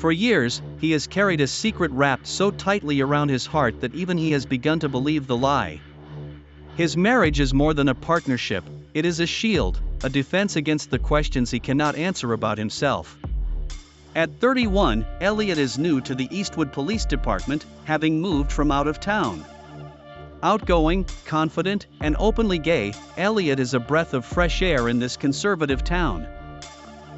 For years, he has carried a secret wrapped so tightly around his heart that even he has begun to believe the lie. His marriage is more than a partnership, it is a shield, a defense against the questions he cannot answer about himself. At 31, Elliot is new to the Eastwood Police Department, having moved from out of town. Outgoing, confident, and openly gay, Elliot is a breath of fresh air in this conservative town.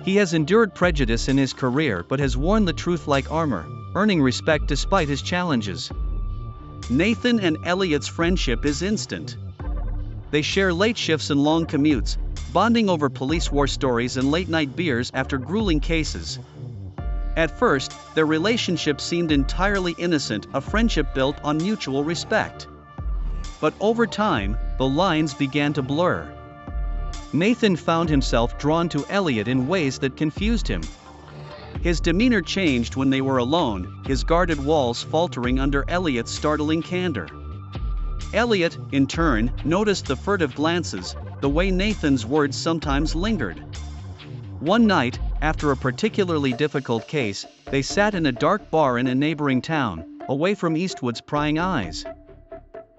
He has endured prejudice in his career but has worn the truth like armor, earning respect despite his challenges. Nathan and Elliot's friendship is instant. They share late shifts and long commutes, bonding over police war stories and late-night beers after grueling cases. At first, their relationship seemed entirely innocent, a friendship built on mutual respect. But over time, the lines began to blur. Nathan found himself drawn to Elliot in ways that confused him. His demeanor changed when they were alone, his guarded walls faltering under Elliot's startling candor. Elliot, in turn, noticed the furtive glances, the way Nathan's words sometimes lingered. One night, after a particularly difficult case, they sat in a dark bar in a neighboring town, away from Eastwood's prying eyes.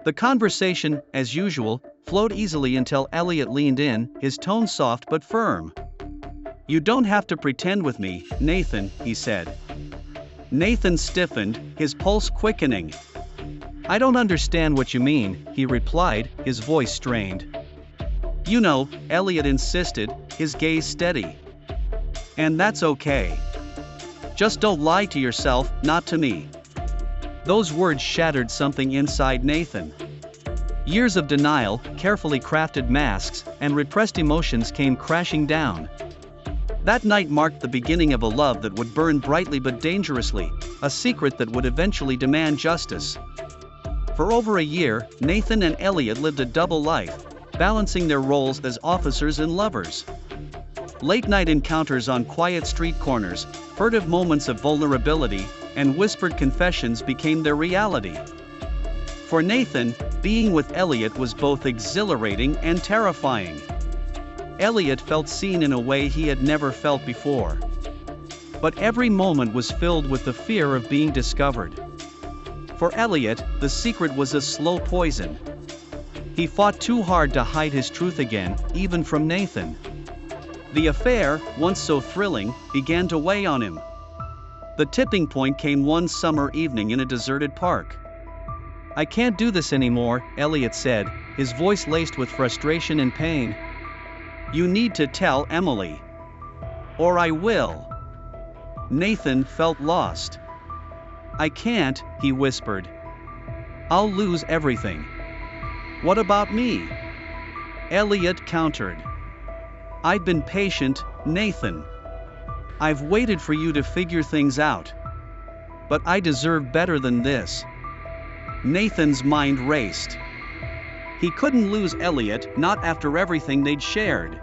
The conversation, as usual, flowed easily until Elliot leaned in, his tone soft but firm. "You don't have to pretend with me, Nathan," he said. Nathan stiffened, his pulse quickening. "I don't understand what you mean," he replied, his voice strained. "You know," Elliot insisted, his gaze steady. "And that's okay. Just don't lie to yourself, not to me." Those words shattered something inside Nathan. Years of denial, carefully crafted masks, and repressed emotions came crashing down. That night marked the beginning of a love that would burn brightly but dangerously, a secret that would eventually demand justice. For over a year, Nathan and Elliot lived a double life, balancing their roles as officers and lovers. Late-night encounters on quiet street corners, furtive moments of vulnerability, and whispered confessions became their reality. For Nathan, being with Elliot was both exhilarating and terrifying. Elliot felt seen in a way he had never felt before. But every moment was filled with the fear of being discovered. For Elliot, the secret was a slow poison. He fought too hard to hide his truth again, even from Nathan. The affair, once so thrilling, began to weigh on him. The tipping point came one summer evening in a deserted park. "I can't do this anymore," Elliot said, his voice laced with frustration and pain. "You need to tell Emily. Or I will." Nathan felt lost. "I can't," he whispered. "I'll lose everything." "What about me?" Elliot countered. "I've been patient, Nathan. I've waited for you to figure things out. But I deserve better than this." Nathan's mind raced. He couldn't lose Elliot, not after everything they'd shared.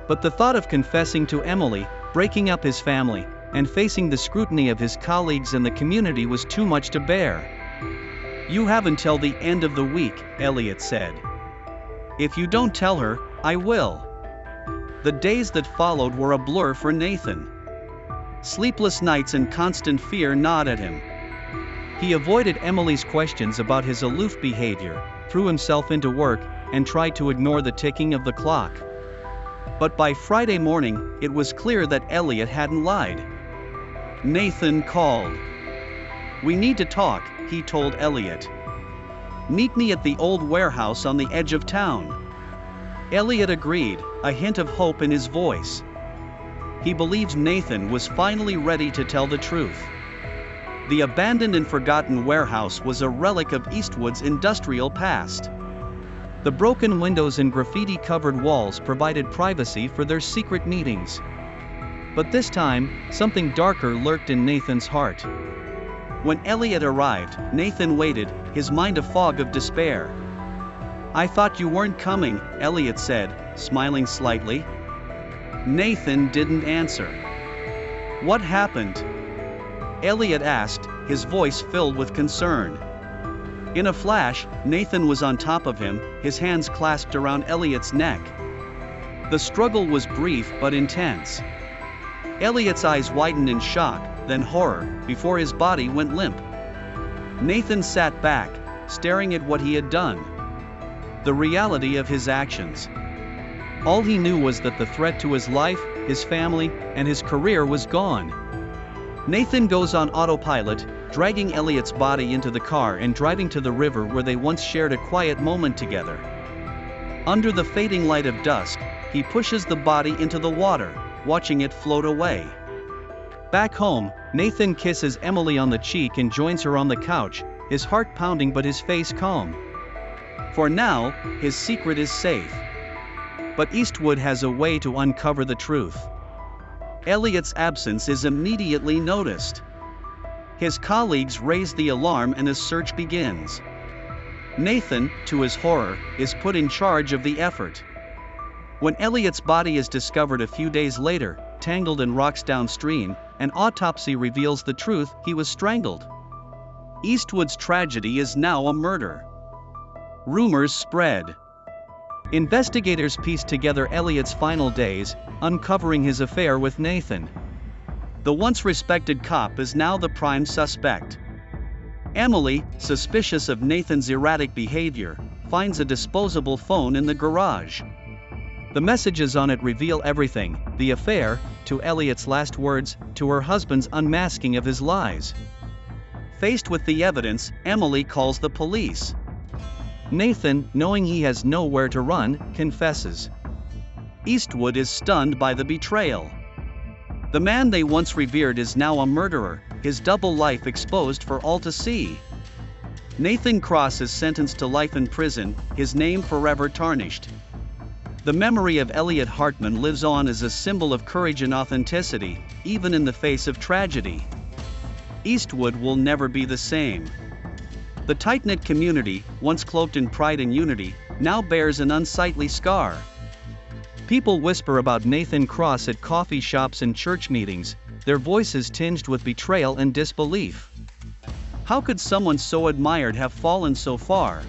But the thought of confessing to Emily, breaking up his family, and facing the scrutiny of his colleagues and the community was too much to bear. "You have until the end of the week," Elliot said. "If you don't tell her, I will." The days that followed were a blur for Nathan. Sleepless nights and constant fear gnawed at him. He avoided Emily's questions about his aloof behavior, threw himself into work, and tried to ignore the ticking of the clock. But by Friday morning, it was clear that Elliot hadn't lied. Nathan called. "We need to talk," he told Elliot. "Meet me at the old warehouse on the edge of town." Elliot agreed, a hint of hope in his voice. He believed Nathan was finally ready to tell the truth. The abandoned and forgotten warehouse was a relic of Eastwood's industrial past. The broken windows and graffiti-covered walls provided privacy for their secret meetings. But this time, something darker lurked in Nathan's heart. When Elliot arrived, Nathan waited, his mind a fog of despair. "I thought you weren't coming," Elliot said, smiling slightly. Nathan didn't answer. "What happened?" Elliot asked, his voice filled with concern. In a flash, Nathan was on top of him, his hands clasped around Elliot's neck. The struggle was brief but intense. Elliot's eyes widened in shock, then horror, before his body went limp. Nathan sat back, staring at what he had done. The reality of his actions. All he knew was that the threat to his life, his family, and his career was gone. Nathan goes on autopilot, dragging Elliot's body into the car and driving to the river where they once shared a quiet moment together. Under the fading light of dusk, he pushes the body into the water, watching it float away. Back home, Nathan kisses Emily on the cheek and joins her on the couch, his heart pounding but his face calm. For now, his secret is safe. But Eastwood has a way to uncover the truth. Elliot's absence is immediately noticed. His colleagues raise the alarm and a search begins. Nathan, to his horror, is put in charge of the effort. When Elliot's body is discovered a few days later, tangled in rocks downstream, an autopsy reveals the truth: he was strangled. Eastwood's tragedy is now a murder. Rumors spread. Investigators piece together Elliot's final days, uncovering his affair with Nathan. The once respected cop is now the prime suspect. Emily, suspicious of Nathan's erratic behavior, finds a disposable phone in the garage. The messages on it reveal everything: the affair, to Elliot's last words, to her husband's unmasking of his lies. Faced with the evidence, Emily calls the police. Nathan, knowing he has nowhere to run, confesses. Eastwood is stunned by the betrayal. The man they once revered is now a murderer, his double life exposed for all to see. Nathan Cross is sentenced to life in prison, his name forever tarnished. The memory of Elliot Hartman lives on as a symbol of courage and authenticity, even in the face of tragedy. Eastwood will never be the same. The tight-knit community, once cloaked in pride and unity, now bears an unsightly scar. People whisper about Nathan Cross at coffee shops and church meetings, their voices tinged with betrayal and disbelief. How could someone so admired have fallen so far?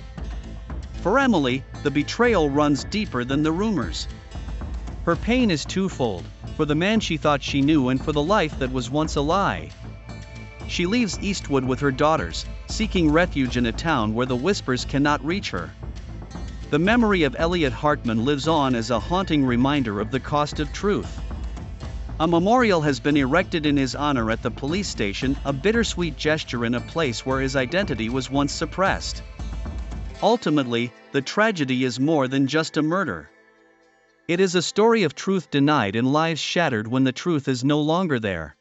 For Emily, the betrayal runs deeper than the rumors. Her pain is twofold: for the man she thought she knew and for the life that was once a lie. She leaves Eastwood with her daughters, seeking refuge in a town where the whispers cannot reach her. The memory of Elliot Hartman lives on as a haunting reminder of the cost of truth. A memorial has been erected in his honor at the police station, a bittersweet gesture in a place where his identity was once suppressed. Ultimately, the tragedy is more than just a murder. It is a story of truth denied and lives shattered when the truth is no longer there.